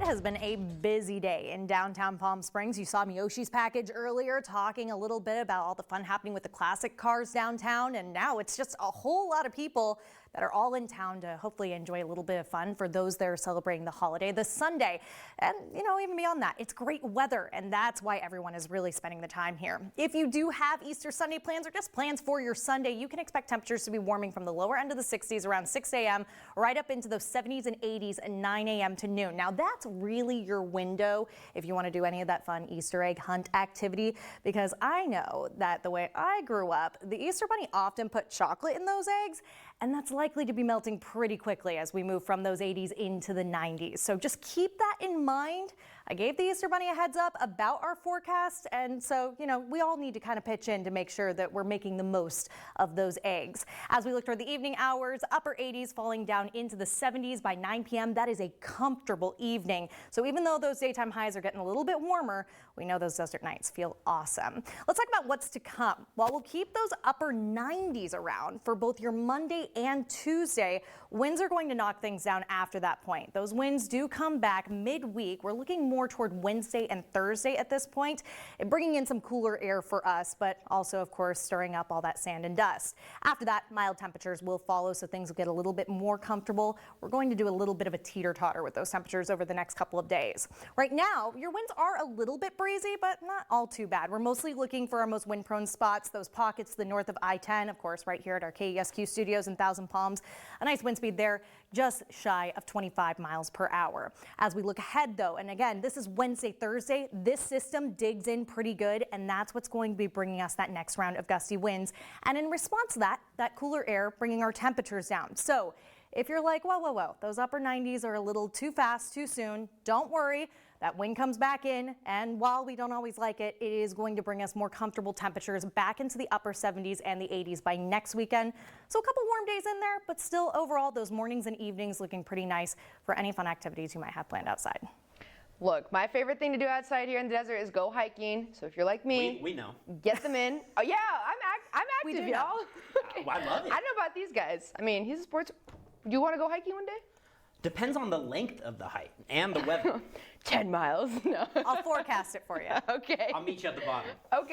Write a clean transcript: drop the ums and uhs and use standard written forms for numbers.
has been a busy day in downtown Palm Springs. You saw Miyoshi's package earlier talking a little bit about all the fun happening with the classic cars downtown, and now it's just a whole lot of people that are all in town to hopefully enjoy a little bit of fun for those that are celebrating the holiday this Sunday. And even beyond that, it's great weather, and that's why everyone is really spending the time here. If you do have Easter Sunday plans or just plans for your Sunday, you can expect temperatures to be warming from the lower end of the 60s around 6 a.m. right up into those 70s and 80s at 9 a.m. to noon. Now that's really your window if you want to do any of that fun Easter egg hunt activity, because I know that the way I grew up, the Easter Bunny often put chocolate in those eggs, and that's likely to be melting pretty quickly as we move from those 80s into the 90s. So just keep that in mind. I gave the Easter Bunny a heads up about our forecast, and so, we all need to kind of pitch in to make sure that we're making the most of those eggs. As we look toward the evening hours, upper 80s falling down into the 70s by 9 p.m. That is a comfortable evening. So even though those daytime highs are getting a little bit warmer, we know those desert nights feel awesome. Let's talk about what's to come. While we'll keep those upper 90s around for both your Monday and Tuesday, winds are going to knock things down after that point. Those winds do come back midweek. We're looking more toward Wednesday and Thursday at this point, and bringing in some cooler air for us, but also, of course, stirring up all that sand and dust. After that, mild temperatures will follow, so things will get a little bit more comfortable. We're going to do a little bit of a teeter-totter with those temperatures over the next couple of days. Right now, your winds are a little bit breezy, but not all too bad. We're mostly looking for our most wind-prone spots, those pockets to the north of I-10, of course, right here at our KESQ studios in Thousand Palms. A nice wind speed there, just shy of 25 miles per hour. As we look ahead, though, and again, this is Wednesday, Thursday, this system digs in pretty good, and that's what's going to be bringing us that next round of gusty winds. And in response to that, that cooler air bringing our temperatures down. So if you're like, whoa, those upper 90s are a little too fast, too soon, don't worry. That wind comes back in, and while we don't always like it, it is going to bring us more comfortable temperatures back into the upper 70s and the 80s by next weekend. So a couple warm days in there, but still overall those mornings and evenings looking pretty nice for any fun activities you might have planned outside. Look, my favorite thing to do outside here in the desert is go hiking. So if you're like me, we know. Get them in. Oh yeah, I'm active, y'all. I love it. I don't know about these guys. I mean, he's a sports. Do you want to go hiking one day? Depends on the length of the hike and the weather. 10 miles. No. I'll forecast it for you. Okay. I'll meet you at the bottom. Okay.